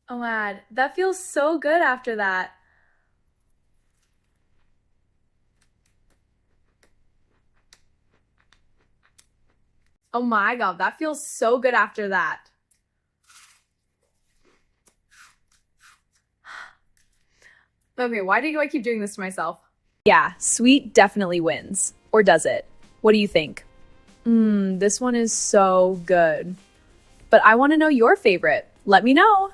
Oh man, that feels so good after that. Oh my god, that feels so good after that. Okay, why do I keep doing this to myself? Yeah, sweet definitely wins. Or does it? What do you think? This one is so good. But I want to know your favorite. Let me know.